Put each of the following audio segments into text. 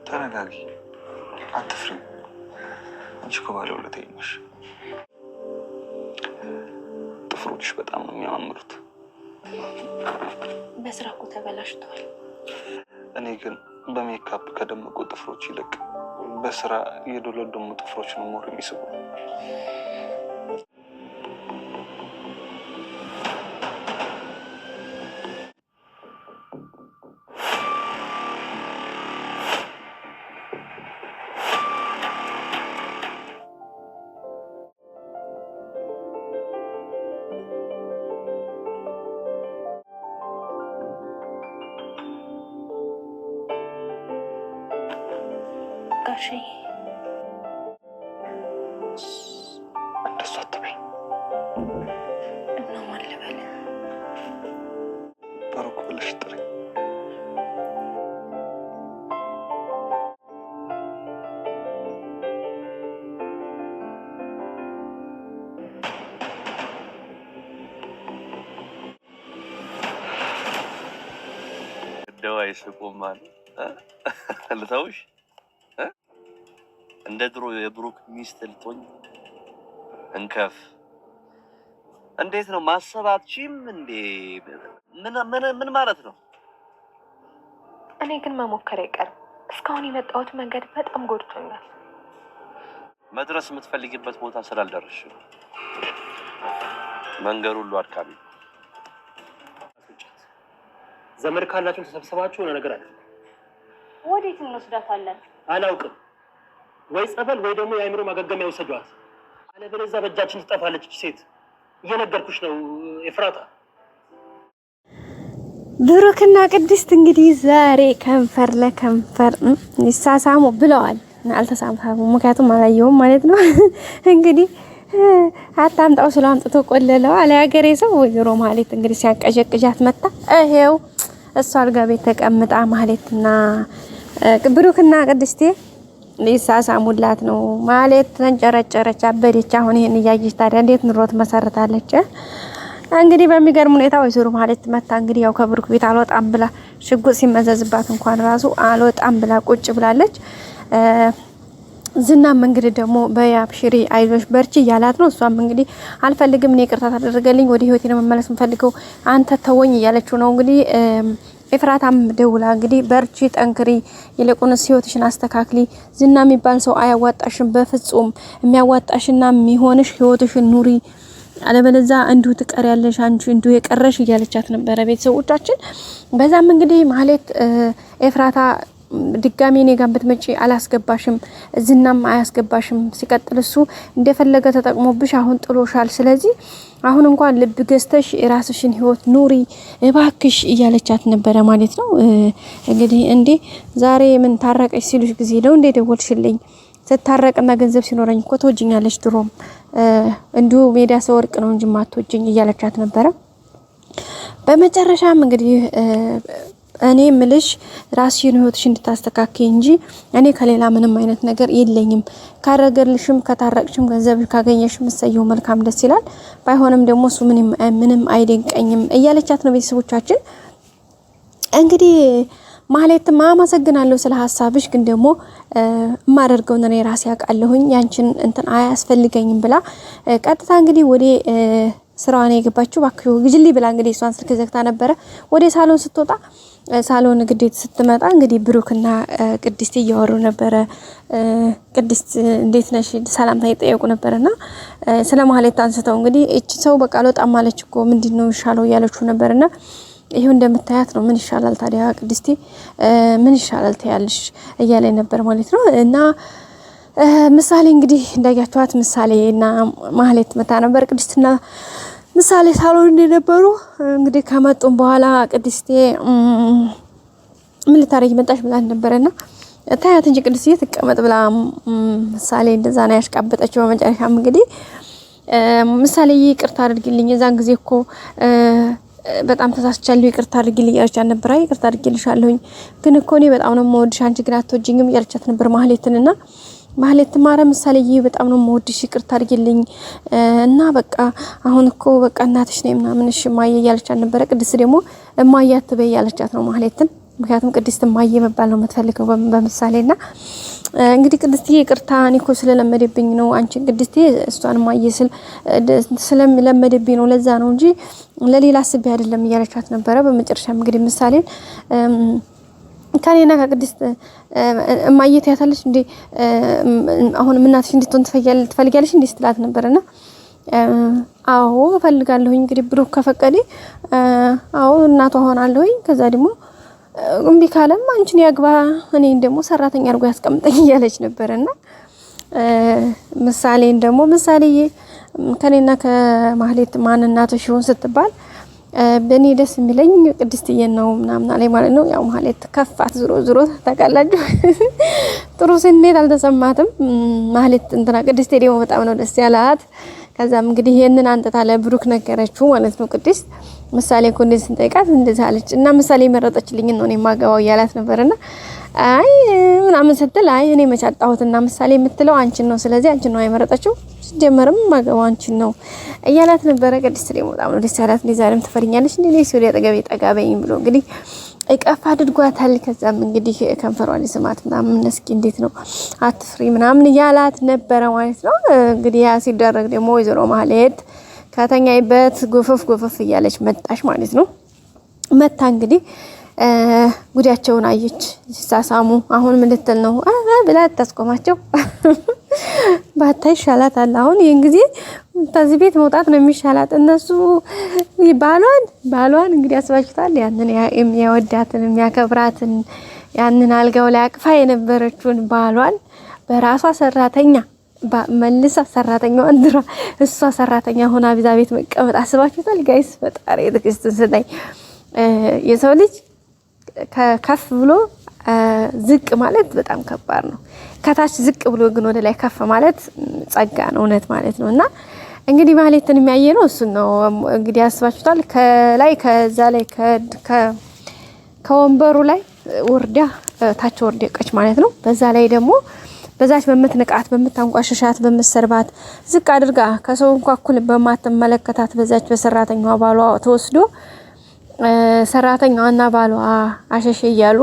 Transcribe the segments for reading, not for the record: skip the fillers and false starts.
ተረጋጊ፣ አትፍሪ። አንቺ እኮ ባለውለታዬ ነሽ። ጥፍሮችሽ በጣም ነው የሚያማምሩት። በስራ እኮ ተበላሽቷል። እኔ ግን በሜካፕ ከደመቁ ጥፍሮች ይልቅ በስራ የዶለደሙ ጥፍሮች ነው ሞር የሚስቡ። ጋሼ እንደሱ አትበይ። እና ማን ልበል? ብሩክ ብለሽ ጥሪ። ደዋይ ስቆማል ልታውሽ እንደ ድሮ የብሩክ ሚስት ልትሆኝ እንከፍ። እንዴት ነው ማሰባችም እንዴ? ምን ማለት ነው? እኔ ግን መሞከር አይቀርም። እስካሁን የመጣሁት መንገድ በጣም ጎድቶኛል። መድረስ የምትፈልጊበት ቦታ ስላልደረስሽ መንገዱ ሁሉ አድካሚ። ዘመድ ካላችሁ ተሰብስባችሁ የሆነ ነገር አለ። ወዴት እንወስዳታለን? አላውቅም። ወይ ጸበል ወይ ደግሞ የአእምሮ ማገገሚያ ወሰዷት። አለበለዚያ በእጃችን ትጠፋለች እቺ ሴት። እየነገርኩሽ ነው ኤፍራታ። ብሩክና ቅድስት እንግዲህ ዛሬ ከንፈር ለከንፈር ይሳሳሙ ብለዋል። አልተሳሳሙ፣ ምክንያቱም አላየውም ማለት ነው። እንግዲህ አታምጣው ስለ አምጥቶ ቆለለው አለ ያገሬ ሰው። ወይዘሮ ማለት እንግዲህ ሲያቀዠቅዣት መጣ። ይሄው እሷ አልጋ ቤት ተቀምጣ ማለትና ብሩክና ቅድስቴ ሊሳሳሙላት ነው ማለት ተንጨረጨረች፣ አበደች። አሁን ይሄን እያየች ታዲያ እንዴት ኑሮት መሰረታለች? እንግዲህ በሚገርም ሁኔታ ወይዘሮ ማለት መታ እንግዲህ ያው ከብሩክ ቤት አልወጣም ብላ ሽጉጥ ሲመዘዝባት እንኳን ራሱ አልወጣም ብላ ቁጭ ብላለች። ዝናም እንግዲህ ደግሞ በያብሽሪ አይዞሽ በርቺ እያላት ነው። እሷም እንግዲህ አልፈልግም፣ እኔ ይቅርታ ታደርገልኝ፣ ወደ ህይወቴ ነው መመለስ የምፈልገው፣ አንተ ተወኝ እያለችው ነው እንግዲህ ኤፍራታም ደውላ እንግዲህ በርቺ፣ ጠንክሪ፣ ይልቁንስ ህይወትሽን አስተካክሊ፣ ዝና የሚባል ሰው አያዋጣሽም፣ በፍጹም የሚያዋጣሽና የሚሆንሽ ህይወትሽን ኑሪ፣ አለበለዚያ እንዲሁ ትቀሪያለሽ፣ አንቺ እንዲሁ የቀረሽ እያለቻት ነበረ ቤተሰቦቻችን። በዛም እንግዲህ ማለት ኤፍራታ ድጋሚ እኔ ጋር ብትመጪ አላስገባሽም፣ ዝናም አያስገባሽም፣ ሲቀጥል እሱ እንደፈለገ ተጠቅሞብሽ አሁን ጥሎሻል፣ ስለዚህ አሁን እንኳን ልብ ገዝተሽ የራስሽን ህይወት ኑሪ እባክሽ እያለቻት ነበረ ማለት ነው። እንግዲህ እንዴ ዛሬ ምን ታረቀሽ ሲሉሽ ጊዜ ነው እንዴ ደወልሽልኝ? ስታረቅና ገንዘብ ሲኖረኝ እኮ ተወጂኛለሽ፣ ድሮም እንዲሁ ሜዳ ሰው ወርቅ ነው እንጂ ማትወጂኝ እያለቻት ነበረ። በመጨረሻም እንግዲህ እኔ ምልሽ ራስሽን ህይወትሽ እንድታስተካክይ እንጂ እኔ ከሌላ ምንም አይነት ነገር የለኝም። ካረገልሽም ከታረቅሽም ገንዘብ ካገኘሽም እሰየው መልካም ደስ ይላል፣ ባይሆንም ደግሞ እሱ ምንም አይደንቀኝም እያለቻት ነው ቤተሰቦቻችን። እንግዲህ ማለትም አመሰግናለሁ ስለ ሀሳብሽ፣ ግን ደግሞ ማደርገው እኔ ራሴ ያውቃለሁኝ ያንቺን እንትን አያስፈልገኝም ብላ ቀጥታ እንግዲህ ወደ ስራዋን የገባችው ባክዩ ግጅሊ ብላ እንግዲህ እሷን ስልክ ዘግታ ነበረ። ወደ ሳሎን ስትወጣ ሳሎን ግዴት ስትመጣ እንግዲህ ብሩክና ቅድስት እያወሩ ነበረ። ቅድስት እንዴት ነሽ ሰላምታ ይጠየቁ ነበርና ስለ ማለት አንስተው እንግዲህ እቺ ሰው በቃ ለጣም ማለች እኮ ምንድነው ይሻለው ያለችው ነበርና ይሄው እንደምታያት ነው። ምን ይሻላል ታዲያ ቅድስቴ ምን ይሻላል ታያለሽ እያለኝ ነበር ማለት ነው። እና ምሳሌ እንግዲህ እንዳያችኋት ምሳሌና ማለት መታ ነበር ቅድስትና ምሳሌ ሳሎን እንደነበሩ እንግዲህ ከመጡም በኋላ ቅድስቴ ምን ልታረጊ መጣሽ ብላ ነበርና ታያት እንጂ ቅድስቴ ተቀመጥ ብላ ምሳሌ እንደዛ ነው ያሽቃበጠችው። በመጨረሻም እንግዲህ ምሳሌ ይቅርታ አድርጊልኝ የዛን ጊዜ እኮ በጣም ተሳስቻለሁ ይቅርታ አድርጊልኝ ያለቻት ነበር። አይ ይቅርታ አድርጊልሻለሁኝ ግን እኮ እኔ በጣም ነው የምወድሽ አንቺ ግን አትወጂኝም ያለቻት ነበር ማህሌትንና ማህሌት ማረ ምሳሌ በጣም ነው የምወድሽ ይቅርታ አድርጊልኝ እና በቃ አሁን እኮ በቃ እናትሽ ነኝ ምናምን እሺ ማየ ያለቻት ነበር። ቅድስት ደግሞ እማያ አትበይ ያለቻት ነው ማህሌትን። ምክንያቱም ቅድስት እማዬ መባል ነው የምትፈልገው በምሳሌና እንግዲህ ቅድስትዬ ይቅርታ እኔ እኮ ስለለመደብኝ ነው አንቺን ቅድስቴ እሷን እማዬ ስለሚለመደብኝ ነው ለዛ ነው እንጂ ለሌላ አስቤ አይደለም እያለቻት ነበረ። በመጨረሻም እንግዲህ ምሳሌን ከኔና ከቅድስት እማዬ ትያታለች እንዴ አሁን እናትሽ እንድትሆን ትፈልጊያለሽ እንዴ ስትላት ነበርና አዎ እፈልጋለሁኝ እንግዲህ ብሩክ ከፈቀደ አዎ እናቷ ሆናለሁኝ ከዛ ደግሞ እምቢ ካለም አንቺን ያግባ እኔን ደግሞ ሰራተኛ አድርጎ ያስቀምጠኝ እያለች ነበርና ምሳሌን ደግሞ ምሳሌዬ ከኔና ከማህሌት ማን እናትሽ ይሆን ስትባል በእኔ ደስ የሚለኝ ቅድስትዬን ነው ምናምን አለኝ ማለት ነው። ያው ማህሌት ከፋት ዞሮ ታውቃላችሁ ጥሩ ስሜት አልተሰማትም። ማህሌት እንትና ቅድስቴ ደግሞ በጣም ነው ደስ ያላት። ከዛም እንግዲህ ይሄንን አንጥታ ለብሩክ ነገረችው ማለት ነው። ቅድስት ምሳሌ እኮ እንደዚህ ስንጠይቃት እንደዚህ አለች እና ምሳሌ መረጠችልኝ ነው እኔ ማገባው ያላት ነበርና አይ ምናምን ስትል አይ እኔ መቻጣሁትና ምሳሌ የምትለው አንቺን ነው ስለዚህ አንቺን ነው አይመረጠችው ሲጀመርም ማገባው አንቺን ነው እያላት ነበረ። ቅድስት ደግሞ በጣም ነው ደስ ያላት። ዛሬም ትፈሪኛለሽ እንዴ ነው ሲወዲያ ጠገቤ ብሎ እንግዲህ እቀፍ አድርጓታል። ከዛም እንግዲህ ከንፈሯን ስማት ምናምን እስኪ እንዴት ነው አትፍሪ ምናምን እያላት ነበረ ማለት ነው። እንግዲህ ያ ሲደረግ ደግሞ ወይዘሮ ማህሌት ከተኛይበት ጎፈፍ እያለች መጣሽ ማለት ነው። መታ እንግዲህ ጉዳቸውን አየች ሲሳሳሙ። አሁን ምን ልትል ነው ብላ ታስቆማቸው ባታይ ይሻላታል። አሁን ይሄን ጊዜ ከዚህ ቤት መውጣት ነው የሚሻላት። እነሱ ባሏን እንግዲህ ያስባችታል ያንን የሚያወዳትን የሚያከብራትን ያንን አልጋው ላይ አቅፋ የነበረችውን ባሏን በራሷ ሰራተኛ መልሳ ሰራተኛው አንድራ እሷ ሰራተኛ ሆና ቢዛ ቤት መቀመጥ አስባችታል። ጋይስ ፈጣሪ ትዕግስትን ስጠኝ። የሰው ልጅ ከፍ ብሎ ዝቅ ማለት በጣም ከባድ ነው። ከታች ዝቅ ብሎ ግን ወደ ላይ ከፍ ማለት ጸጋ ነው እውነት ማለት ነውና እንግዲህ ማህሌትን የሚያየ ነው እሱ ነው እንግዲህ አስባችሁታል። ከላይ ከዛ ላይ ከወንበሩ ላይ ወርዳ ታች ወርደቀች ማለት ነው። በዛ ላይ ደግሞ በዛች በመትንቃት በመታንቋሸሻት በመሰርባት ዝቅ አድርጋ ከሰው እንኳን እኩል በማትመለከታት በዛች በሰራተኛዋ ባሏ ተወስዶ ሰራተኛዋና ባሏ አሸሸ እያሉ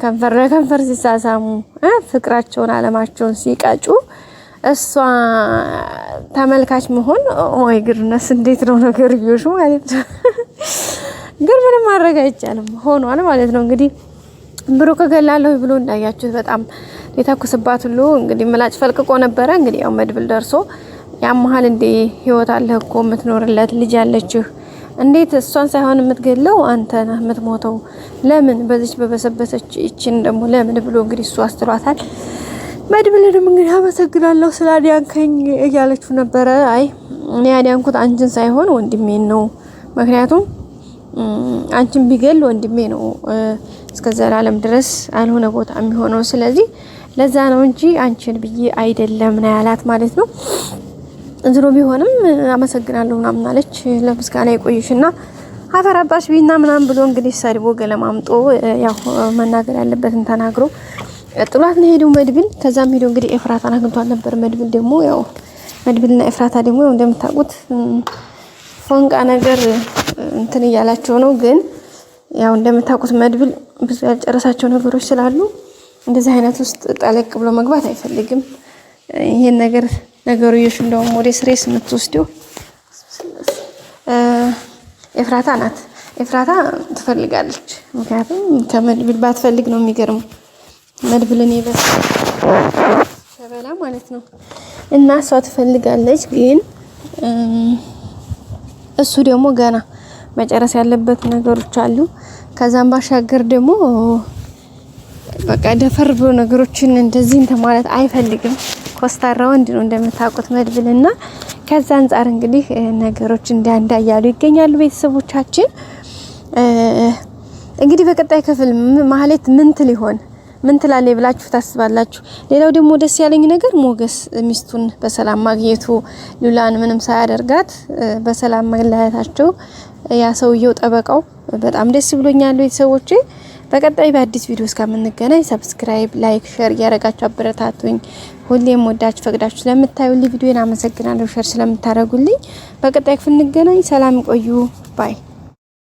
ከንፈር ሲሳሳሙ ፍቅራቸውን አለማቸውን ሲቀጩ እሷ ተመልካች መሆን ኦይ ግርነስ እንዴት ነው ነገር ይዩሽ ማለት ነው። ግን ምንም ማድረግ አይቻልም ሆኗል ማለት ነው። እንግዲህ ብሩክ ገላለሁ ብሎ እንዳያችሁት በጣም ሊተኩስባት ሁሉ እንግዲህ ምላጭ ፈልቅቆ ነበረ። እንግዲህ ያው መድብል ደርሶ ያመሃል እንዴ ህይወት አለ እኮ የምትኖርለት ልጅ አለችህ እንዴት እሷን ሳይሆን የምትገለው አንተ ነህ የምትሞተው ለምን በዚች በበሰበሰች እቺን ደግሞ ለምን ብሎ እንግዲህ እሱ አስተሏታል። መድብልንም እንግዲህ አመሰግናለሁ ስላዲያንከኝ እያለችው ነበረ። አይ እኔ ያዲያንኩት አንቺን ሳይሆን ወንድሜን ነው ምክንያቱም አንቺን ቢገል ወንድሜ ነው እስከ ዘላለም ድረስ አልሆነ ቦታ የሚሆነው ስለዚህ ለዛ ነው እንጂ አንቺን ብዬ አይደለም ነው ያላት ማለት ነው። እንዝሮ ቢሆንም አመሰግናለሁ ምናምን አለች። ለምስጋና ይቆይሽና አፈራባሽ ቢና ምናምን ብሎ እንግዲህ ሰድቦ ገለማምጦ ያው መናገር ያለበትን ተናግሮ ጥሏት ነው ሄደው መድብል። ከዛም ሄደው እንግዲህ ኤፍራታን አግኝቷት ነበር። መድብል ደግሞ ያው መድብልና ኤፍራታ ደግሞ እንደምታውቁት ፎንቃ ነገር እንትን እያላቸው ነው። ግን ያው እንደምታውቁት መድብል ብዙ ያልጨረሳቸው ነገሮች ስላሉ እንደዚህ አይነት ውስጥ ጠለቅ ብሎ መግባት አይፈልግም። ይሄን ነገሩ ይሽ እንደውም ወደ ስሬስ የምትወስደው ኤፍራታ ናት። ኤፍራታ ትፈልጋለች። ምክንያቱም ከመድብል ባትፈልግ ነው የሚገርመው መድብልን ይበስ ተበላ ማለት ነው። እና እሷ ትፈልጋለች ግን እሱ ደግሞ ገና መጨረስ ያለበት ነገሮች አሉ። ከዛም ባሻገር ደግሞ በቃ ደፈር ብሎ ነገሮችን እንደዚህ እንትን ማለት አይፈልግም። ኮስታራ ወንድ ነው እንደምታውቁት መድብልና ከዛ አንፃር እንግዲህ ነገሮች እንዳንዳ ያሉ ይገኛሉ። ቤተሰቦቻችን እንግዲህ በቀጣይ ክፍል ማህሌት ምን ትላለች ብላችሁ ታስባላችሁ? ሌላው ደግሞ ደስ ያለኝ ነገር ሞገስ ሚስቱን በሰላም ማግኘቱ ሉላን ምንም ሳያደርጋት በሰላም መለያየታቸው ያ ሰውየው ጠበቃው በጣም ደስ ብሎኛል። ቤተሰቦቼ በቀጣይ በአዲስ ቪዲዮ እስከምንገናኝ ሰብስክራይብ፣ ላይክ፣ ሼር ያረጋችሁ አበረታቱኝ። ሁሌም ወዳችሁ ፈቅዳችሁ ስለምታዩልኝ ቪዲዮን አመሰግናለሁ። ሼር ስለምታረጉልኝ በቀጣይ ክፍል እንገናኝ። ሰላም ቆዩ ባይ